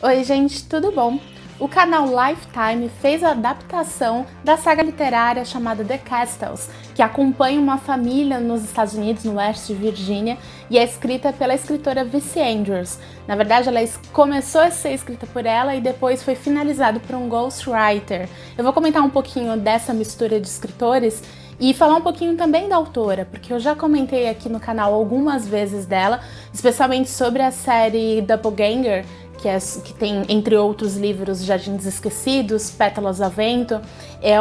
Oi gente, tudo bom? O canal Lifetime fez a adaptação da saga literária chamada The Castles, que acompanha uma família nos Estados Unidos, no oeste de Virgínia, e é escrita pela escritora V.C. Andrews. Na verdade, ela começou a ser escrita por ela e depois foi finalizado por um ghostwriter. Eu vou comentar um pouquinho dessa mistura de escritores e falar um pouquinho também da autora, porque eu já comentei aqui no canal algumas vezes dela, especialmente sobre a série Doppelganger, que tem, entre outros livros, Jardins Esquecidos, Pétalas ao Vento. É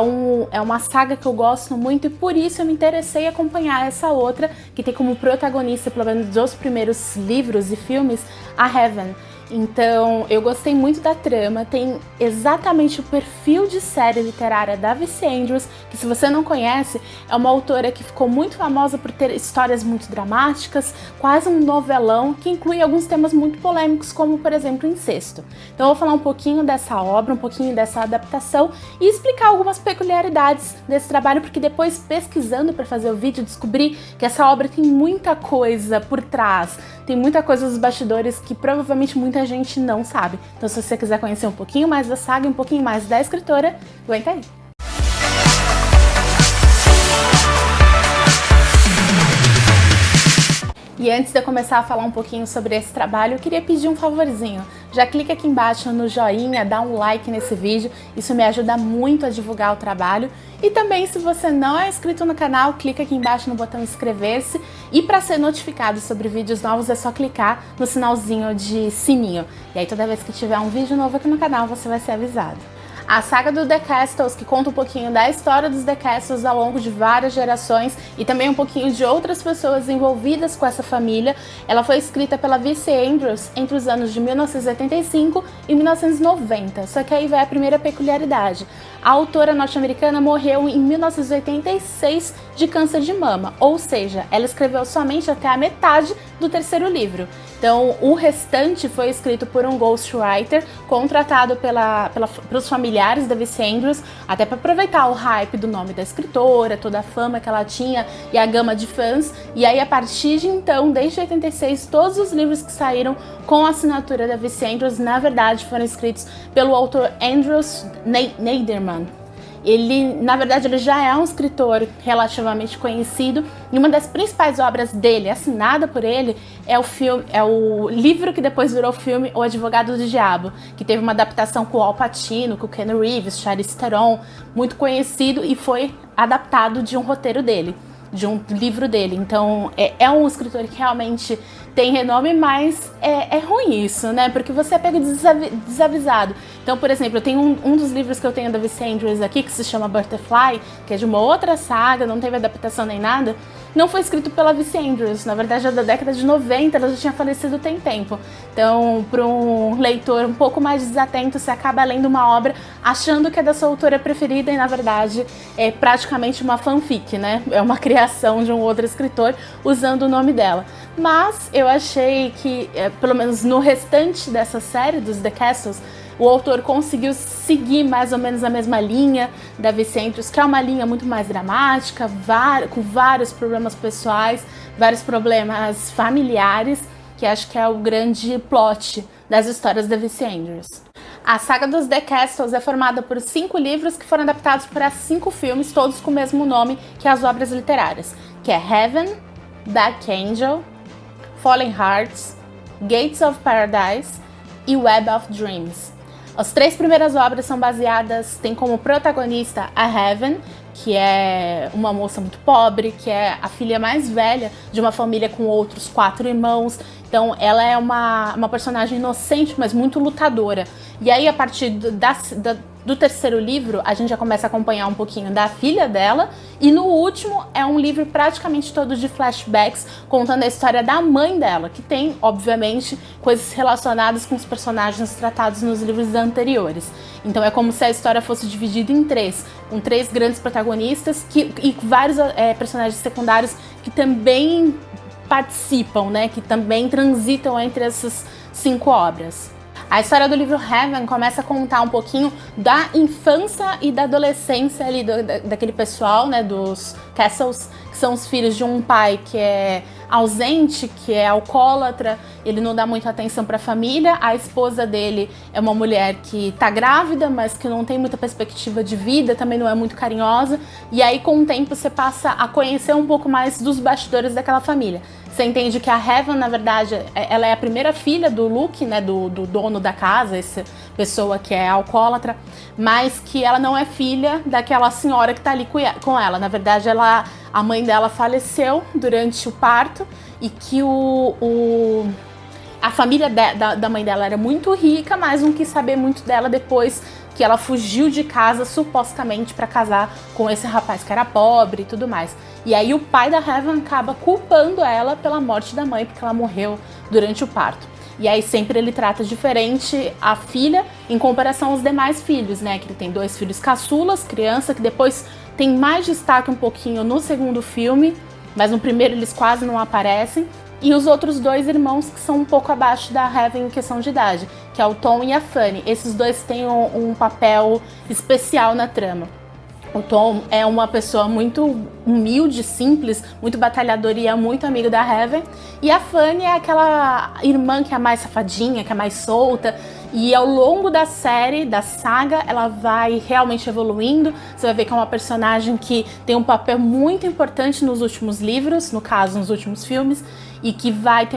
uma saga que eu gosto muito e por isso eu me interessei em acompanhar essa outra, que tem como protagonista, pelo menos dos primeiros livros e filmes, a Heaven. Então, eu gostei muito da trama, tem exatamente o perfil de série literária da V.C. Andrews, que se você não conhece, é uma autora que ficou muito famosa por ter histórias muito dramáticas, quase um novelão, que inclui alguns temas muito polêmicos, como, por exemplo, incesto. Então, eu vou falar um pouquinho dessa obra, um pouquinho dessa adaptação e explicar algumas peculiaridades desse trabalho, porque depois, pesquisando para fazer o vídeo, descobri que essa obra tem muita coisa por trás, tem muita coisa dos bastidores que provavelmente muita gente não sabe. Então, se você quiser conhecer um pouquinho mais da saga e um pouquinho mais da escritora, aguenta aí! E antes de eu começar a falar um pouquinho sobre esse trabalho, eu queria pedir um favorzinho. Já clica aqui embaixo no joinha, dá um like nesse vídeo, isso me ajuda muito a divulgar o trabalho. E também, se você não é inscrito no canal, clica aqui embaixo no botão inscrever-se. E para ser notificado sobre vídeos novos é só clicar no sinalzinho de sininho. E aí toda vez que tiver um vídeo novo aqui no canal, você vai ser avisado. A saga do The Castles, que conta um pouquinho da história dos The Castles ao longo de várias gerações e também um pouquinho de outras pessoas envolvidas com essa família, ela foi escrita pela V.C. Andrews entre os anos de 1985 e 1990, só que aí vai a primeira peculiaridade. A autora norte-americana morreu em 1986 de câncer de mama, ou seja, ela escreveu somente até a metade do terceiro livro. Então, o restante foi escrito por um ghostwriter contratado pelos familiares da V.C. Andrews, até para aproveitar o hype do nome da escritora, toda a fama que ela tinha e a gama de fãs. E aí, a partir de então, desde 86, todos os livros que saíram com a assinatura da V.C. Andrews, na verdade, foram escritos pelo autor Andrews Neiderman. Na verdade, ele já é um escritor relativamente conhecido e uma das principais obras dele, assinada por ele, é o livro que depois virou filme, O Advogado do Diabo, que teve uma adaptação com o Al Pacino, com o Ken Reeves, Charlize Theron, muito conhecido e foi adaptado de um roteiro dele, de um livro dele. Então, é um escritor que realmente tem renome, mas é ruim isso, né? Porque você é pego desavisado. Então, por exemplo, eu tenho um dos livros que eu tenho da V.C. Andrews aqui, que se chama Butterfly, que é de uma outra saga, não teve adaptação nem nada, não foi escrito pela V.C. Andrews. Na verdade, é da década de 90, ela já tinha falecido tem tempo. Então, para um leitor um pouco mais desatento, você acaba lendo uma obra achando que é da sua autora preferida e, na verdade, é praticamente uma fanfic, né? É uma criação de um outro escritor usando o nome dela. Mas eu achei que, pelo menos no restante dessa série dos The Castles, o autor conseguiu seguir mais ou menos a mesma linha da V.C. Andrews, que é uma linha muito mais dramática, com vários problemas pessoais, vários problemas familiares, que acho que é o grande plot das histórias da V.C. Andrews. A saga dos The Castles é formada por 5 livros que foram adaptados para 5 filmes, todos com o mesmo nome que as obras literárias, que é Heaven, Dark Angel, Fallen Hearts, Gates of Paradise e Web of Dreams. As 3 primeiras obras são baseadas, tem como protagonista a Heaven, que é uma moça muito pobre, que é a filha mais velha de uma família com outros 4 irmãos. Então ela é uma personagem inocente, mas muito lutadora. E aí, a partir do terceiro livro, a gente já começa a acompanhar um pouquinho da filha dela. E no último, é um livro praticamente todo de flashbacks, contando a história da mãe dela, que tem, obviamente, coisas relacionadas com os personagens tratados nos livros anteriores. Então é como se a história fosse dividida em 3, com 3 grandes protagonistas e vários personagens secundários que também participam, né, que também transitam entre essas 5 obras. A história do livro Heaven começa a contar um pouquinho da infância e da adolescência ali daquele pessoal, né, dos Castles, que são os filhos de um pai que é ausente, que é alcoólatra, ele não dá muita atenção para a família. A esposa dele é uma mulher que tá grávida, mas que não tem muita perspectiva de vida, também não é muito carinhosa. E aí, com o tempo, você passa a conhecer um pouco mais dos bastidores daquela família. Você entende que a Heaven, na verdade, ela é a primeira filha do Luke, né, do dono da casa, essa pessoa que é alcoólatra, mas que ela não é filha daquela senhora que tá ali com ela. Na verdade, a mãe dela faleceu durante o parto e que a família da mãe dela era muito rica, mas não quis saber muito dela depois que ela fugiu de casa supostamente para casar com esse rapaz que era pobre e tudo mais. E aí o pai da Heaven acaba culpando ela pela morte da mãe, porque ela morreu durante o parto. E aí sempre ele trata diferente a filha em comparação aos demais filhos, né? Que ele tem 2 filhos caçulas, criança, que depois tem mais destaque um pouquinho no segundo filme, mas no primeiro eles quase não aparecem. E os outros 2 irmãos que são um pouco abaixo da Heaven em questão de idade, que é o Tom e a Fanny. Esses 2 têm um papel especial na trama. O Tom é uma pessoa muito humilde, simples, muito batalhadora e é muito amigo da Heaven. E a Fanny é aquela irmã que é mais safadinha, que é mais solta. E ao longo da série, da saga, ela vai realmente evoluindo. Você vai ver que é uma personagem que tem um papel muito importante nos últimos livros, no caso, nos últimos filmes, e que vai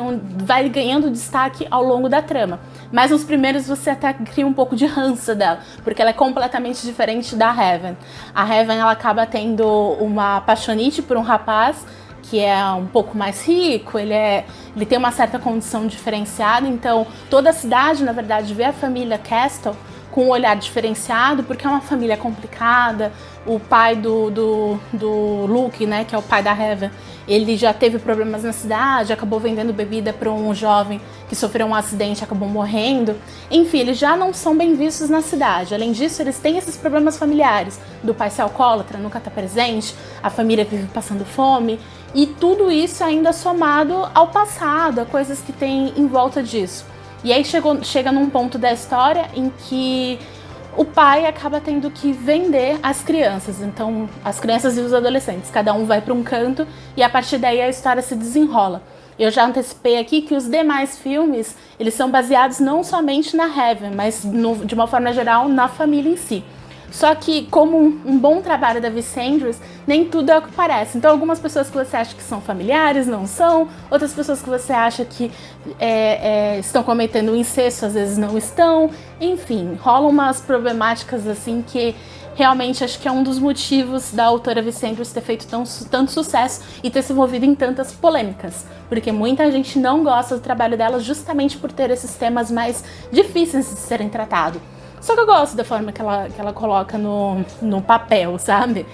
ganhando destaque ao longo da trama. Mas nos primeiros você até cria um pouco de ranço dela, porque ela é completamente diferente da Heaven. A Heaven, ela acaba tendo uma paixonite por um rapaz que é um pouco mais rico, ele tem uma certa condição diferenciada, então toda a cidade, na verdade, vê a família Castle com um olhar diferenciado, porque é uma família complicada. O pai do Luke, né, que é o pai da Heaven, ele já teve problemas na cidade, acabou vendendo bebida para um jovem que sofreu um acidente e acabou morrendo. Enfim, eles já não são bem vistos na cidade. Além disso, eles têm esses problemas familiares, do pai ser alcoólatra, nunca tá presente, a família vive passando fome, e tudo isso ainda somado ao passado, a coisas que tem em volta disso. E aí chega num ponto da história em que o pai acaba tendo que vender as crianças. Então, as crianças e os adolescentes, cada um vai para um canto e a partir daí a história se desenrola. Eu já antecipei aqui que os demais filmes, eles são baseados não somente na Heaven, mas de uma forma geral na família em si. Só que, como um bom trabalho da Visse Andrews, nem tudo é o que parece. Então, algumas pessoas que você acha que são familiares, não são. Outras pessoas que você acha que estão cometendo incesto, às vezes não estão. Enfim, rolam umas problemáticas assim que realmente acho que é um dos motivos da autora Visse Andrews ter feito tanto sucesso e ter se envolvido em tantas polêmicas. Porque muita gente não gosta do trabalho dela justamente por ter esses temas mais difíceis de serem tratados. Só que eu gosto da forma que ela coloca no papel, sabe?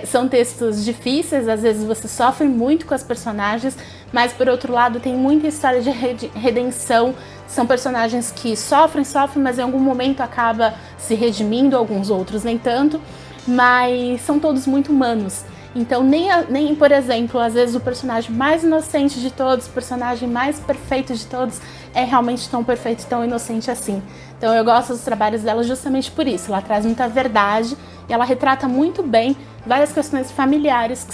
São textos difíceis, às vezes você sofre muito com as personagens, mas por outro lado tem muita história de redenção. São personagens que sofrem, mas em algum momento acaba se redimindo, alguns outros nem tanto, mas são todos muito humanos. Então nem, por exemplo, às vezes o personagem mais inocente de todos, o personagem mais perfeito de todos é realmente tão perfeito e tão inocente assim. Então eu gosto dos trabalhos dela justamente por isso. Ela traz muita verdade e ela retrata muito bem várias questões familiares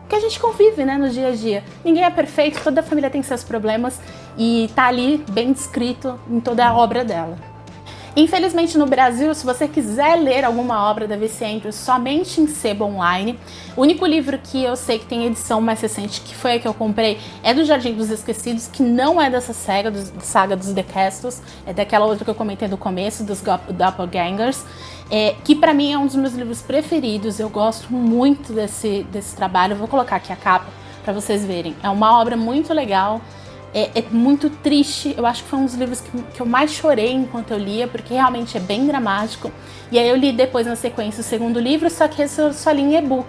que a gente convive, né, no dia a dia. Ninguém é perfeito, toda família tem seus problemas e tá ali bem descrito em toda a obra dela. Infelizmente no Brasil, se você quiser ler alguma obra da Visse Andrews somente em sebo online, o único livro que eu sei que tem edição mais recente, que foi a que eu comprei, é do Jardim dos Esquecidos, que não é dessa saga dos The Castles, é daquela outra que eu comentei no começo, dos Doppelgangers, que pra mim é um dos meus livros preferidos. Eu gosto muito desse trabalho. Eu vou colocar aqui a capa pra vocês verem. É uma obra muito legal. É muito triste, eu acho que foi um dos livros que eu mais chorei enquanto eu lia, porque realmente é bem dramático. E aí eu li depois na sequência o segundo livro, só que esse eu só li em e-book.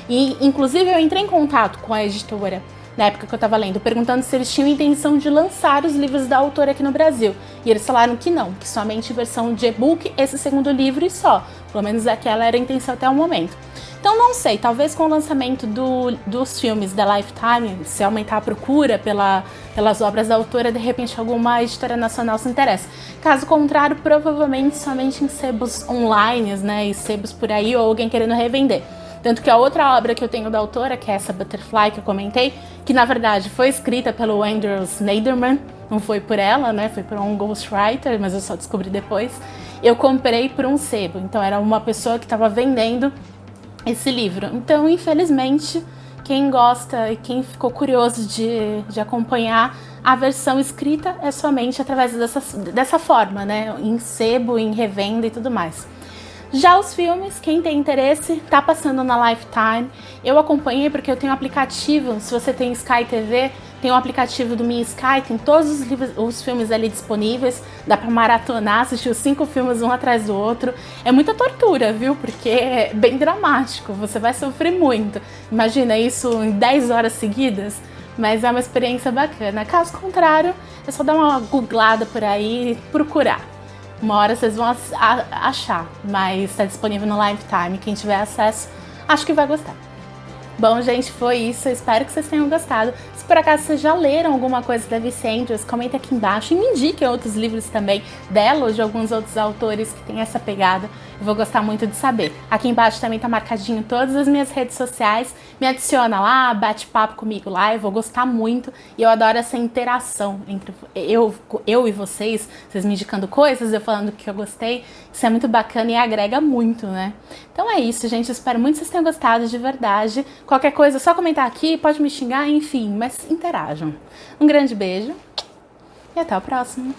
E inclusive eu entrei em contato com a editora, na época que eu tava lendo, perguntando se eles tinham intenção de lançar os livros da autora aqui no Brasil. E eles falaram que não, que somente versão de e-book, esse segundo livro e só. Pelo menos aquela era a intenção até o momento. Então não sei, talvez com o lançamento dos filmes da Lifetime, se aumentar a procura pelas obras da autora, de repente alguma editora nacional se interessa. Caso contrário, provavelmente somente em sebos online, né, e sebos por aí, ou alguém querendo revender. Tanto que a outra obra que eu tenho da autora, que é essa Butterfly que eu comentei, que na verdade foi escrita pelo Andrew Sneiderman, não foi por ela, né? Foi por um ghostwriter, mas eu só descobri depois. Eu comprei por um sebo, então era uma pessoa que estava vendendo esse livro. Então, infelizmente, quem gosta e quem ficou curioso de acompanhar a versão escrita é somente através dessa forma, né? Em sebo, em revenda e tudo mais. Já os filmes, quem tem interesse, tá passando na Lifetime. Eu acompanhei porque eu tenho um aplicativo, se você tem Sky TV, tem um aplicativo do Minha Sky, tem todos os filmes ali disponíveis, dá pra maratonar, assistir os 5 filmes um atrás do outro. É muita tortura, viu? Porque é bem dramático, você vai sofrer muito. Imagina isso em 10 horas seguidas, mas é uma experiência bacana. Caso contrário, é só dar uma googlada por aí e procurar. Uma hora vocês vão achar, mas está disponível no Lifetime. Quem tiver acesso, acho que vai gostar. Bom, gente, foi isso. Eu espero que vocês tenham gostado. Se por acaso vocês já leram alguma coisa da Vici Andrews, comenta aqui embaixo e me indiquem outros livros também dela ou de alguns outros autores que têm essa pegada. Eu vou gostar muito de saber. Aqui embaixo também tá marcadinho todas as minhas redes sociais. Me adiciona lá, bate papo comigo lá. Eu vou gostar muito e eu adoro essa interação entre eu e vocês me indicando coisas, eu falando que eu gostei. Isso é muito bacana e agrega muito, né? Então é isso, gente. Eu espero muito que vocês tenham gostado de verdade. Qualquer coisa, é só comentar aqui, pode me xingar, enfim, mas interajam. Um grande beijo e até o próximo.